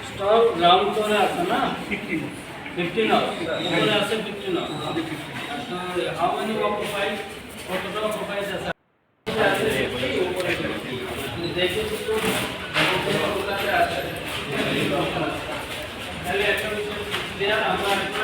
Stock ground ফ্লোরে আছে না 15 হাউস উপরে আছে 15 হাউস তো হাউ মেনি অকুপাইড কতটা অকুপাইড আছে দেখি তো আছে তাহলে একটা বিষয় ক্লিয়ার আমরা একটা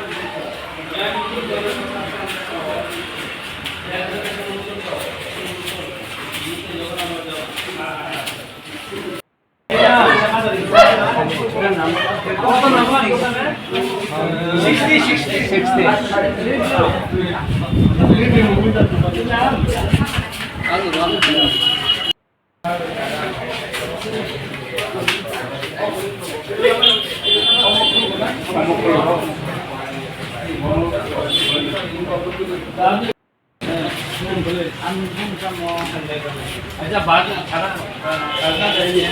अच्छा बात सारा करना चाहिए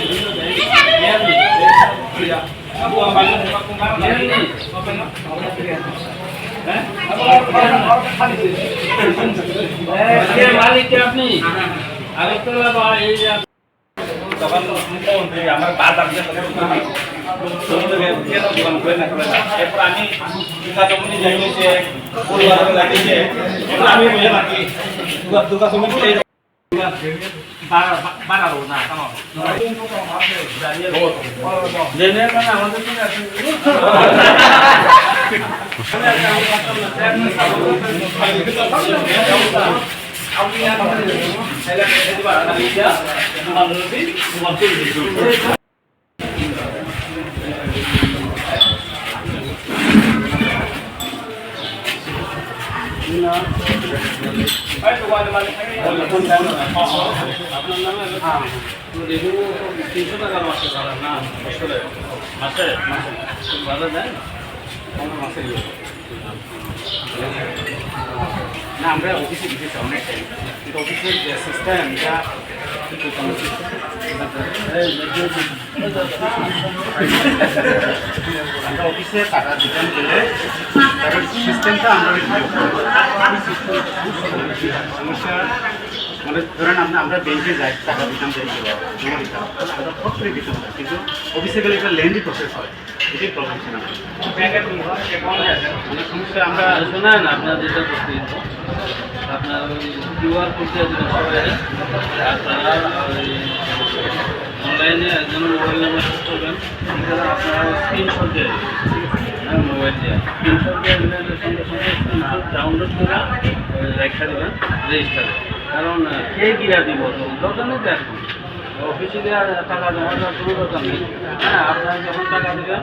मालिक क्या अपनी अगर तो তখন মুখ্যমন্ত্রী আমার বাজার এরপর আমি দুটা জমি লাগিয়েছে পরিবার লাগিয়েছে আমি বুঝে নাকি দুটা জমি বাড়াবো না জেনে মানে আমাদের না আমরা অফিসে দিতেছি অনেক টাইম কিন্তু অফিসের যে সিস্টেম এটা আমরা অফিসে টাকা দিতাম গেলে তার সিস্টেমটা আমরা সমস্যা মানে ধরেন আমরা ব্যাংকে যাই টাকা দিতাম জমা দিতাম ফট করে দিতাম কিন্তু অফিসে গেলে একটা লেন্দি প্রসেস হয় এটাই প্রবলেম ছিল অনেক সমস্যা আমরা শোনেন আপনার যেটা করতে আপনার ওই কিউআর করতে সবাই আপনারা অনলাইনে একজন মোবাইল নাম্বার সেট করবেন এখানে আপনারা স্ক্রিনশট দিয়ে মোবাইল দিয়ে স্ক্রিনশট দিয়ে সঙ্গে সঙ্গে স্ক্রিনশট ডাউনলোড করে রেখা দেবেন রেজিস্টারে কারণ কে গিরা দিব দরকার নেই এখন অফিসে টাকা জমা দেওয়ার কোনো দরকার নেই হ্যাঁ আপনারা যখন টাকা দেবেন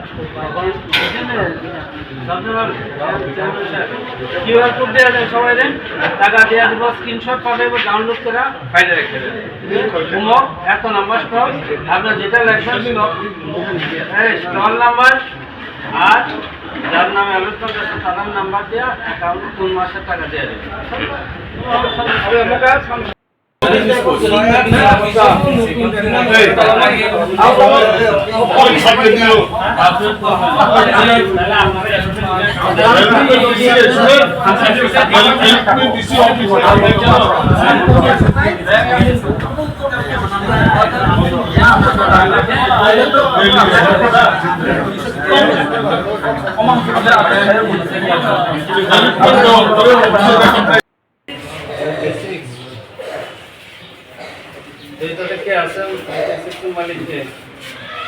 কিউআর কোড দেওয়া যায় সবাই দেন টাকা দেওয়া দেবো স্ক্রিনশট পাঠাবো ডাউনলোড করে ফাইলে রেখে দেবেন হোমওয়ার্ক এত নাম্বার স্টক আপনার যেটা লাগবে স্টল নাম্বার আর যার নামে আবেদন করছে তার নাম্বার দেওয়া অ্যাকাউন্ট কোন মাসের টাকা দেওয়া যাবে কে আছেন সিস্টেম মালিক কে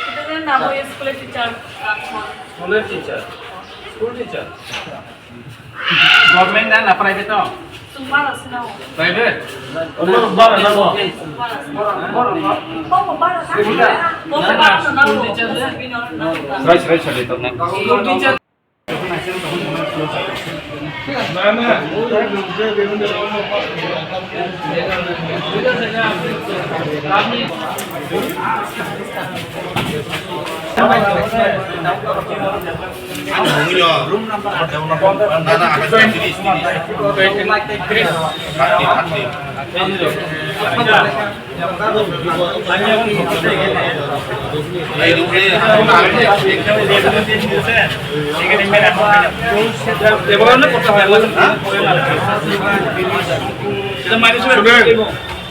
এটা নাম ওই স্কুলের টিচার স্কুলের টিচার স্কুল টিচার গভর্নমেন্ট না প্রাইভেট তো সুমার আছে না প্রাইভেট বড় স্কুল টিচার room number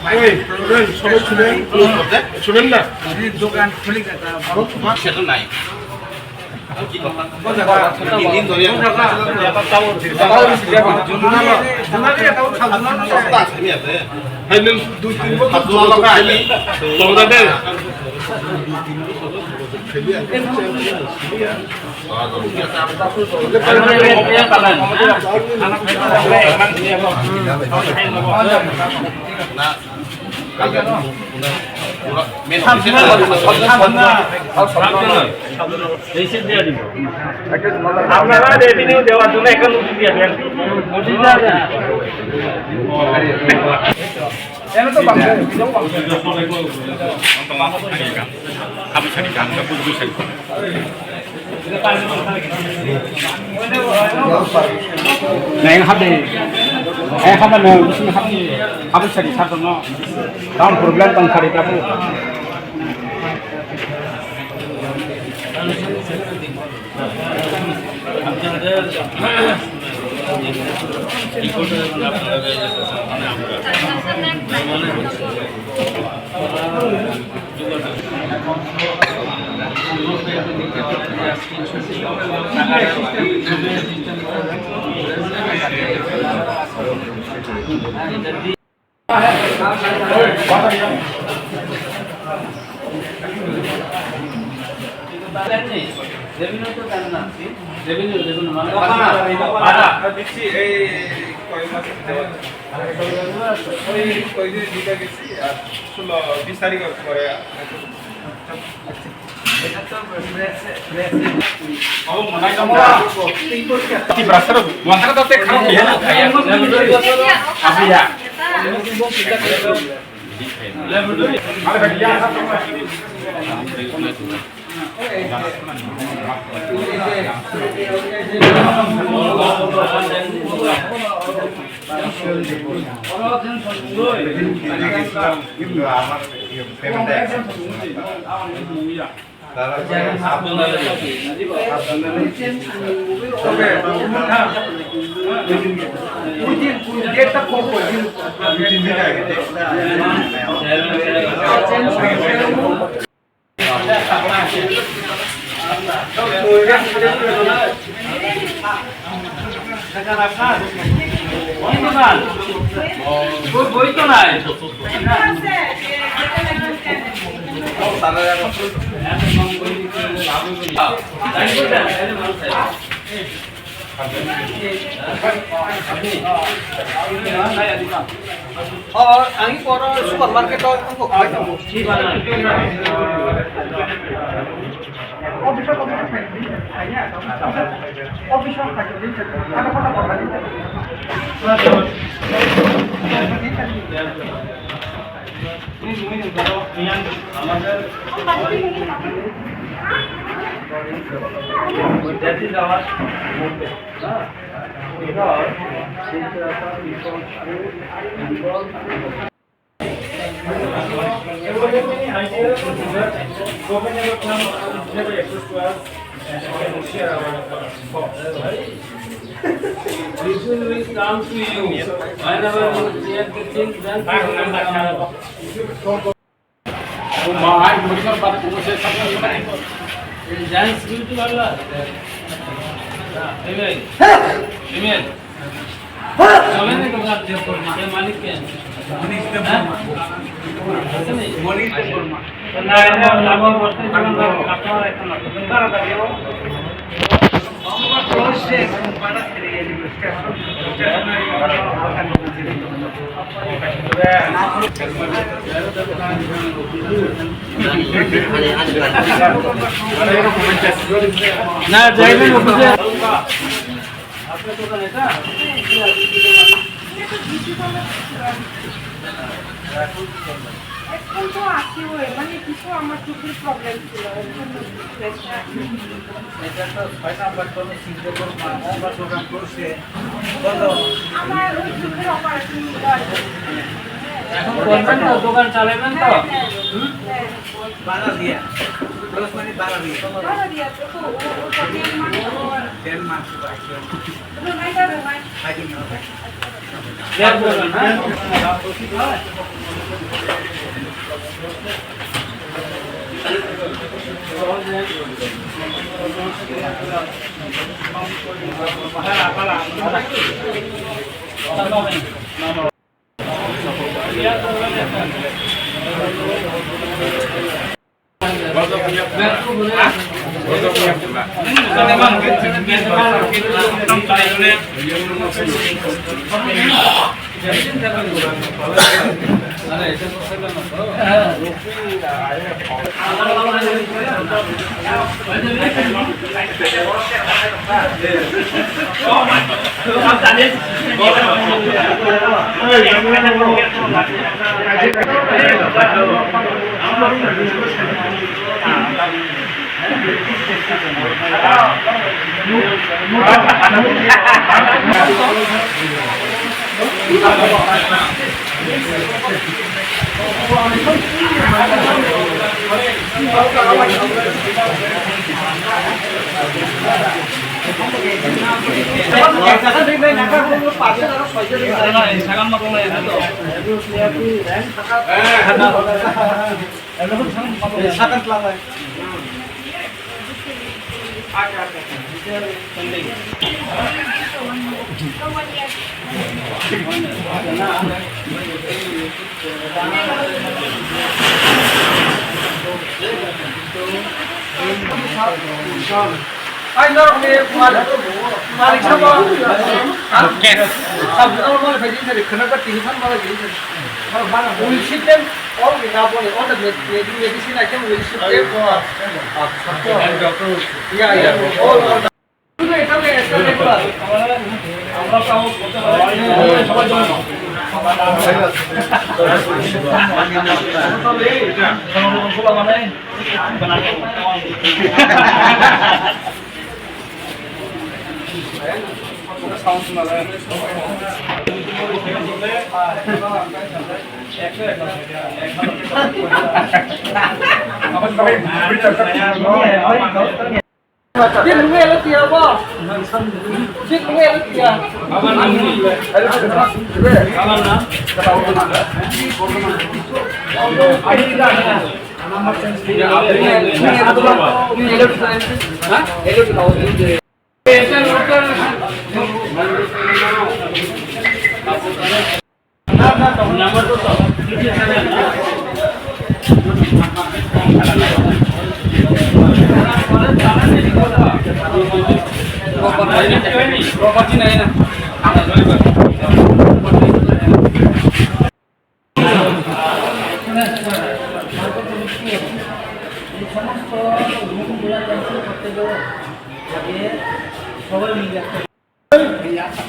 সবাই শুনেন না দোকান খুলি সেটা নাই দুই তিন বছর খাইলি আপনারা রেভিনিউ দেওয়ার জন্য একটা নোটিশ দিয়ে দেন Neng hati, kamu mau mesti hati, habis cari satu no, tahun problem tentang cari kamu. দিচ্ছি এই কয় মাস কয়দিন দিতে গেছি আর 16-20 তারিখ পরে কিন্তু আমার পেমেন্ট বই তো নাই Ang iporo supermarket ko ko This will come to you. Whenever you share the things, then dance will to Allah. Email. Email. चले नहीं तो आप देखो ये मालिक के मालिक के ना ना लाभ बढ़ते जीवन का कस्टमर एक ना बंदा रहता है वो प्रोसेस बड़ा क्रिएटिव ना जाइए ऑफिस आपका दुकान है क्या এখন তো আসি ওই মানে কিছু আমার চোখের প্রবলেম ছিল এটা তো 6 নাম্বার কোন সিঙ্গাপুর মামলা দোকান করছে আমার ওই চোখের অপারেশন এখন করবেন তো দোকান চালাবেন তো বাড়া দিয়া প্লাস মানে বাড়া দিয়া ভালো দিয়া তো ওটা 10 মাস 10 মাস তো নাই যাবে ভাই আই শেয়ার করবেন হ্যাঁ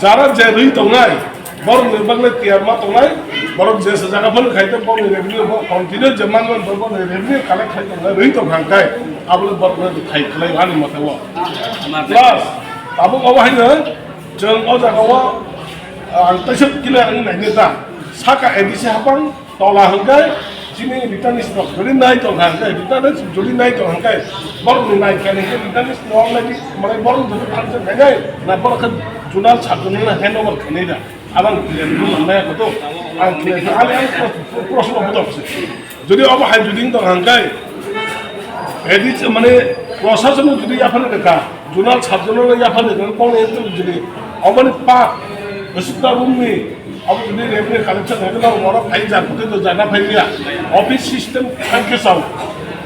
যারা যে রুই তংনাই বরং নির্বাচনে তিয়ার মা তংনাই বরং যে জায়গা ফল খাইতে বরং রেভিনিউ কন্টিনিউ যে মানমান বরং রেভিনিউ কালেক্ট খাইতে রুই তো ভাঙকাই আবলে বরং খাই খাই আনি মতাও প্লাস আবু অবহাইनो जों अ जागाव आं तैसब किला आं नायनो दा साका एडिसे हाबां तला हंगाय जिनि रिटार्न स्टक जुदि नाय तो हंगाय रिटार्न जुदि नाय तो हंगाय बरं नाय काने रिटार्न स्टक लागि माने बरं जुदि फांसे गाय ना बरं जुनाल सागुन हैंड ओवर खाने दा आबां नाय कतो आं आले आं प्रश्न बुझाबसे जुदि अबहाय जुदि तो हंगाय एडिस माने प्रशासन जुदि याफान का जुनाल साबजुनाल याफान कोन जुदि अबनि पाक गोसुता रुमनि अब जुदि रेवेन्यू कालेक्शन होगोन और फाइ जाखुते तो जाना फाइलिया ऑफिस सिस्टम थांके साव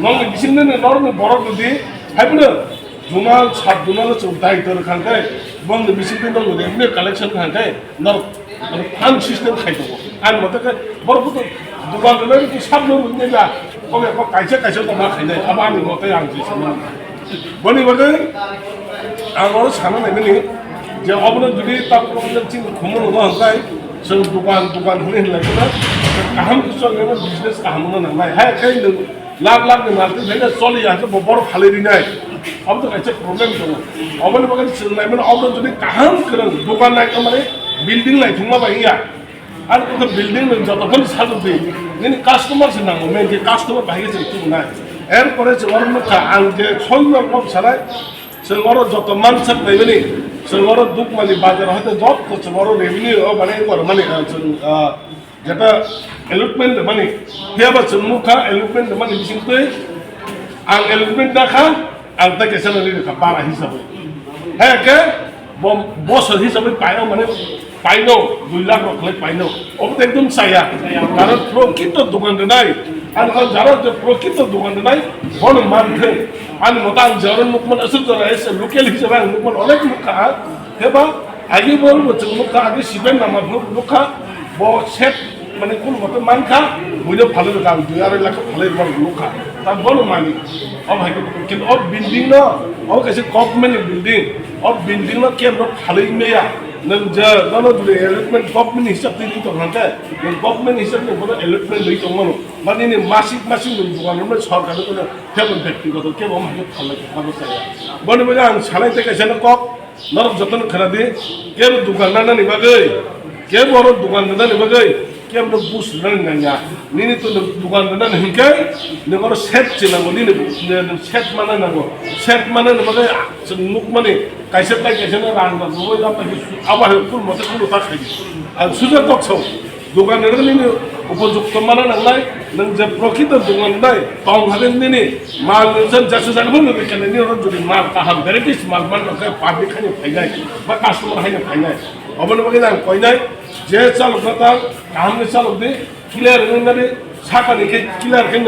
नंग बिसिनो नरनो बर जुदि फाइबनो जुनाल साबजुनाल दाय तर खांगे बंग बिसिनो नंग रेवेन्यू कालेक्शन खांगे नर फान सिस्टम खाइदो आं मते बरफुत दुकान गले साबनो रुनेला ओके को काइसे काइसे तो मा खाइनाय अब आंनि मते आं जिसनो बनि बदे आं और सानो नायनि जे अबनो जुदि ता प्रब्लेम चिन खमन न हंगाय जों दुकान होने होनलायना गाहाम कुसुम बिजनेस गाहाम नांलाय हाय खाय लाख लाख मालते भेले चलि आंसो बर फालिरिनाय अब तो कैसे प्रॉब्लम दङ अबनो बगन सोंनायमोन अबनो जुदि गाहाम करन दुकान नाय माने बिल्डिं लाय थुंमा बायया आरो तो बिल्डिं न जतफोर साजोबे नि कास्टमार से नांगौ मेन जे कास्टमार बायगे जों थुनाय एर परे जों अरनो का आं जे सयनो कम सालाय जों अर जत मानसा बायबेनि जों दुख माने बाजार हयতো जब जों रेभिनिउ माने माने যেটা এলটমেন্ট মানে হেবা जों मुखा एलटमेंट माने बिसिंतै आं एलटमेंट दाखा आं ताके सेलारि रेखा बारा हिसाबै हेके বছর হিসাবে পাইও মানে পাইনো 2 লাখ রকলে পাইনো ওটা একদম চাইয়া কারণ প্রকৃত দোকান নাই আর যারা যে প্রকৃত দোকান নাই বড় মানতে আমি মতান যারা মুখমান আসল যারা এসে লোকাল হিসাবে মুখমান অনেক মুখা হেবা আগে বলবো যে মুখা আগে শিবেন না মুখা ব সেট মানে কোন মতে মানখা বুঝে ভালো গান 2.5 লাখ ভালো মুখা তার বড় মানি কিন্তু অব বিল্ডিং না ও কাছে গভর্নমেন্ট বিল্ডিং অব বিল্ডিং না কেন ভালো মেয়া नों जे नों जुदि एलटमेंट गभर्नमेंट हिसाब दिनै दंखान्थे नों गभर्नमेंट हिसाब नों एलटमेंट दै दंमोन माने नि मासिक नों दुकाननो सरकारनो कोनो केबल व्यक्तिगत केबल माने खालाय साया बने बने आं सालाय तेकासेन कक नर जतन खरादि केबल दुकानना नि बागै केबल दुकानना नि बागै केबल बुस नंगा निनि तो दुकानना हिंकै नों सेट चिनांगो नि सेट माने नांगो सेट माने बागै जों मुख माने কাইসে রান্না নয় আবার ফুল মতো কোনো তা খাই আর সুযোগ কক্সও দোকানের নিয়ে উপযুক্ত মানে নাংলাই নং যে প্রকৃত দোকান নাই পাও হাতের নিয়ে মাল যাচ্ছে জানবো না কেন যদি মাল কাহাম ভ্যারাইটিস মাল পাবলিক খাইনে ফাইনাই বা কাস্টমার খাইনে ফাইনাই অবনবাকে আং কইনাই যে চালক তার কাহামনি চালক দিয়ে ক্লিয়ার হয়ে সাকানিকে ক্লিয়ার কেন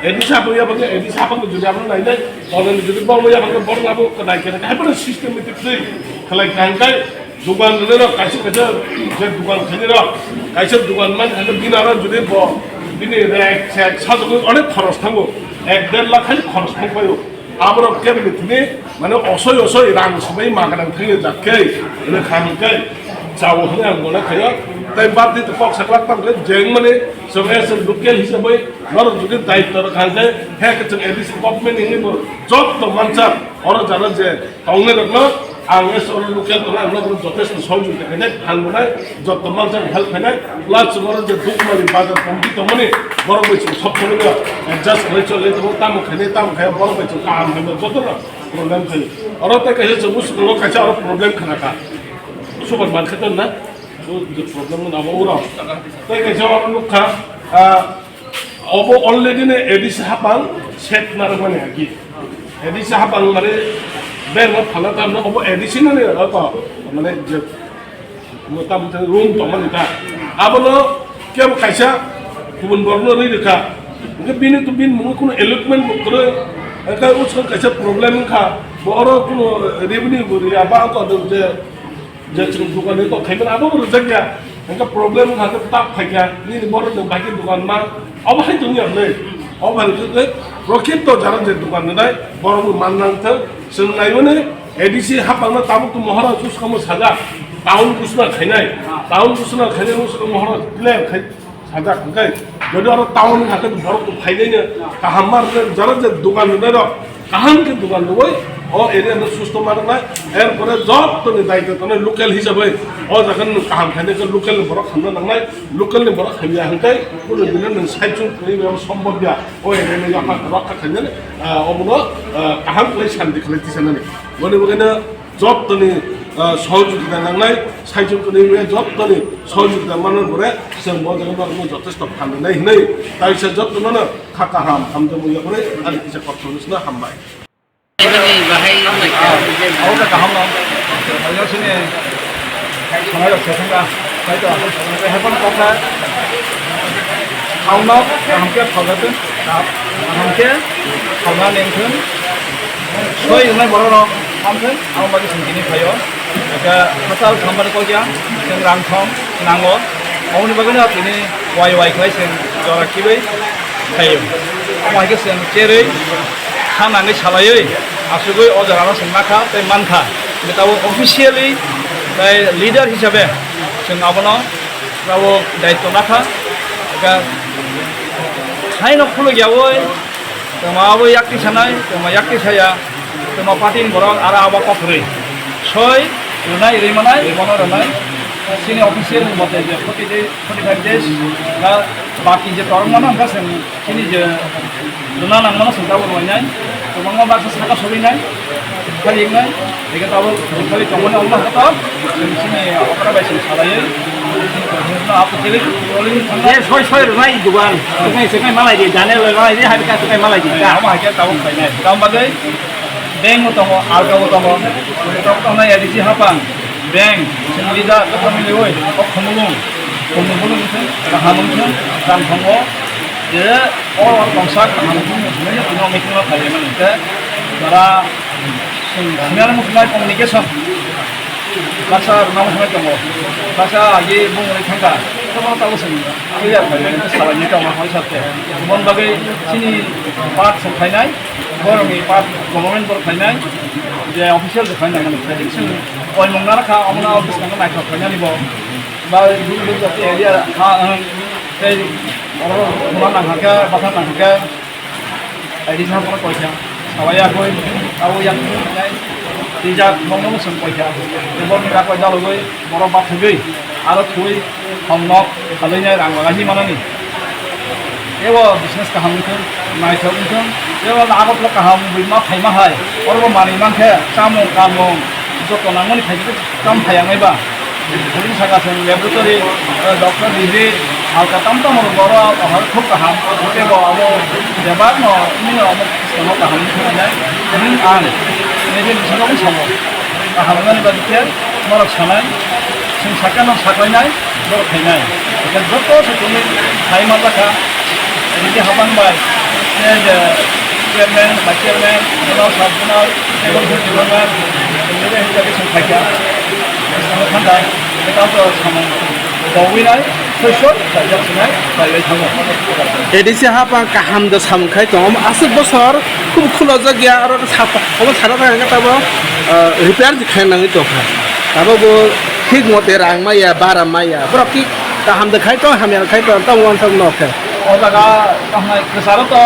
এডি সাপয়া বাগে এডি সাপানো যদি আমরা নাই নাই তাহলে যদি বড় বাগে বড় লাভ নাই কেন হাইপার সিস্টেমেটিক খালাই কাঙ্কাই দোকান রে কাইছে কাছে যে দোকান খানি র কাইছে দোকান মান দিনারা যদি দিনে এক সাজক অনেক খরচ থাকবো 1.5 লাখ খালি খরচ থাকবায়ও আমরা কেবল তুমি মানে অসয় রাং সবাই মাগানাং থাকে যাকে এনে খাঙ্কাই যাও হলে আং মনে খায় তাই বাদ দিতে পক সাকলাক তামলে জেং মানে সবাইছে লোকাল হিসাবে নর যদি দায়িত্ব রাখা হ্যাঁ কিছু এডিসি গভর্নমেন্ট ইনি যত মানসা ওরা জানা যে টাউনে রাখলো আং এস ওর লোকাল তো আমরা যথেষ্ট সহযোগিতা খাই ফানবনাই যত মানসা হেল্প খাই প্লাস ওরা যে দুকমালি বাজার কমিটি মানে বড় বইছে সব সময় অ্যাডজাস্ট হয়ে চলে তো তাম খাই বড় বইছে কাম হয় যত প্রবলেম খাই ওরা তো কাছে মুসলিম কাছে আর প্রবলেম খানাকা সুপার মার্কেট না प्रॉब्लम ना वो तो कैसे और लोग का अब ऑलरेडी ने एडिस हापांग सेट ना रखने आगे एडिस हापांग मारे बेर में फला था ना अब एडिशन ने रखा माने जब मोटा रूम तो माने था अब लो क्या कैसा कुबन बरनो नहीं रखा उनके बिन तो बिन मुझे कुछ एलोटमेंट करे क्या उसका कैसा प्रॉब्लम का वो और कुछ रेवेन्यू बोली अब आतो तो जैसे दुकान तो खाइबन आबो जगह इनका प्रॉब्लम हाथ ताप फाइया नि बड़ बाकी दुकान मा अब हाय दुनिया नै अब हाय प्रकृत तो जारा जे दुकान नै बड़ माननांथ जों नायबोने एडिसि हापांना ताबो तो महरा जुस खम साजा टाउन कुसना खाइनाय टाउन कुसना खाइनाय मुसो महरा प्लेन खाइ साजा खाइ যদি আর টাউন হাতে বড় তো ফাইনাই না কাহামার যারা যে দোকান নাই কাহান के दुकान दबोय ओ एरिया में सुस्त मार ना एर पर जब तो दायित्व तो लोकल हिसाबै ओ जखन काम खाने के लोकल बर खाना नांनाय लोकल ने बर खाइया हंकाय कुनु दिन न साइजु करै सम्भव या ओ एरिया ने आपा रखा खाने अबनो काहाम प्ले शान्ति खालायति साननानै बने बगैनो जब तो सहयोगिता नांनाय साइजु करै जब तो सहयोगिता मानन परे जों मजानो যথেষ্ট फाननाय हिनै ताइसे जब तो न खाका हाम हामदो मुया परे आरो किसे कर्थनसना हामबाय Aku dah kaham lah. Kalau sini, kalau ada sesuatu dah, saya tu aku hebat kau dah. Kaham lah, kaham ke kau dah tu, kaham ke kau dah lengkun. So ini baru orang kaham tu, aku bagi sendiri kayo. Jika pasal kamar kau dia, yang rangkong, nango, aku ni bagaimana ini wai kau sih, jarak kibai kayo. Aku lagi sih cerai, खानानै सालायै आसुगै अजारानो संनाखा तै मानखा बेताव अफिशियली तै lidar हिसाबै जों आबनो रावो दायित्व नाखा का हाइन खुलो गयावै तमाबो याक्ति सानाय तमा याक्ति साया तमा पार्टिन बरक आरो आबा कफरै सय रुनाय रिमानाय रिमानो रुनाय सिनि अफिशियल मते जे 45 days दा बाकी जे तरमाना हमका जों सिनि जे रुना नांगनो संताबो रयनाय गोबां बाक्सा साखा सलिनाय फालियोमोन बेखौ दाबो फालि दंमोन अब्ला हथाब जोंनि अकरा बायसिन सालायो आपत्ति ये सय सय रुनाय दुगान सुनाय सुनाय मालाय दि जाने मालाय दि हाबिका सुनाय मालाय दि ama hakia tahu kayaknya kamu bagai bank utama alga utama utama ya di hapang bank senlida ketemu lewoi khomulung itu kahamung itu dan khomo dia orang bangsa kahamung sebenarnya punya mikirnya kaya mana itu cara sebenarnya mungkin communication bahasa nama sama kamu bahasa lagi mulai tangga kamu tahu sendiri clear kaya itu salahnya kamu harus hati kemudian bagai sini part sampai orang ini part government berkaitan dia official berkaitan dengan prediction orang mengenal kah orang office dengan naik berkaitan ni boh bagai dulu jadi area saya orang mana harga bahkan harga di sana pun kuasa awalnya aku yang tidak mau musim kuasa sebab mereka kuasa lalu orang bak lagi ada tuh hamnok kalau ini orang lagi mana ni ewa business kaham itu naik itu ewa agak lo kaham bima payah hai orang mana iman ke kamu itu konangan ini itu kamu payah ngai ba jadi saya kata laboratory dokter degree alka tamta mau bawa harus tuh kaham itu bawa jabat mau ini mau kaham itu aja ini ini bisa kamu sama kaham ini berarti marak sana sing sakana saklainai berkaitan dan dokter sebelum hai mata kah jadi hapang baik ada chairman, vice chairman, kalau sabunal, kalau department, ini dah kita sampai ke, sama pandai, kita tu sama bawinai, social, sahaja sungai, sahaja sama. Jadi siapa kaham dah sampai tu, asal besar, kubu kulo jaga orang siapa, kamu sahaja kan kita bawa repair dikai nang itu kan, tapi bu ठीक मते रांग माया बारा माया प्रति kaham dah kai tu, hamil kai tu, tahu orang tahu nak ke. और जगह कहाँ केसारो तो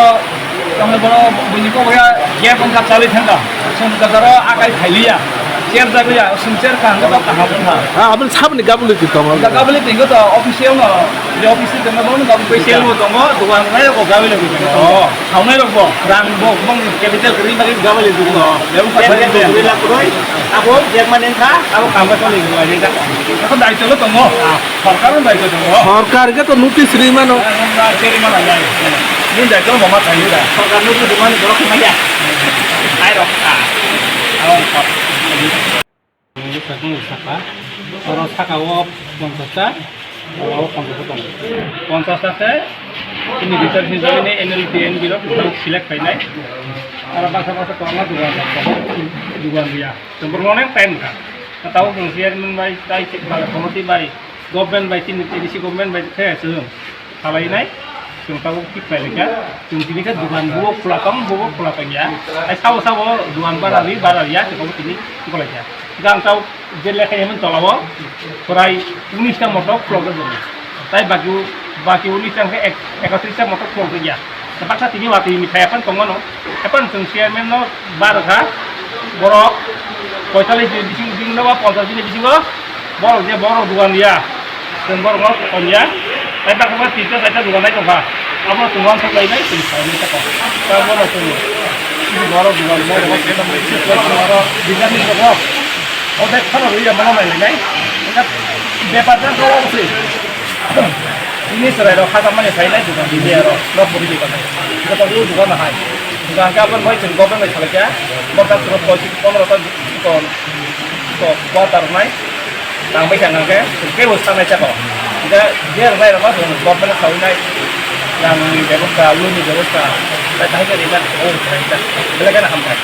कहाँ बड़ा बुनी को भैया ये पंखा चालू था सुन केसारो आकाई खाइलिया चेयर जाके या सुन चेयर कहाँ तो कहाँ पर था Abang siapa ni gabung itu kamu? गाबले tinggal तो ऑफिशियल ना ये ऑफिशियल करना बोलो गाबले ऑफिशियल वो तो मो दुकान में को गाबले भी oh हमने लोग वो रंग वो बंग कैपिटल करी बाकी गाबले भी तो ये वो कैसे भी लाख रुपए aku yang mana entah aku kamu tu lagi lagi tak तो दायित्व लो तो मो सरकार में दायित्व तो मो सरकार के तो notice री मानो. चेरी माना जाए ये दायित्व मो मत चाहिए dah kalau nu tu di mana dorong kemana air dong awal ini sekarang siapa orang sakawap ponsasa awak ponsasa ini research ini NLTN bilo select final kalau bahasa kelama dua dia sempurna yang time kan tahu fungsinya baik baik komoditi baik government baik edisi government baik saya sebelum kalau ini chúng ta cũng kịp phải là chúng chỉ biết các đoàn vua phulakang ya sau đoàn barari ya chúng ta ini kalau ya gang tahu jelas kayak mana tolong perai unisnya motor phulakang jadi tapi bagi unisnya ke ekatrisnya motor phulakang ya tempat saat ini waktu ini saya pun tunggu no apa fungsinya mana barca borok koitali di sini nawa pontas ini di sini borok dia borok duan dia dan borok konya tapi kalau kita saja duan naik apa apa tuan supply naik sini ini tak apa borok tu ini borok duan borok kita mesti borok bisa ni borok oh tak kalau dia mana mana naik kita dapatkan borok sih ini serai kata mana saya naik juga di dia lo boleh dikatakan kita tahu juga mahal Jangan kapan baik jeung government baik salah ya. Maka terus politik pemerintah kon kuatar naik. Tang baik yang ke, ke usaha naik apa. Dia naik apa government tahu naik. Yang di Jakarta, lu di Jakarta. Saya tahu ke dia oh kita. Belakan hampa.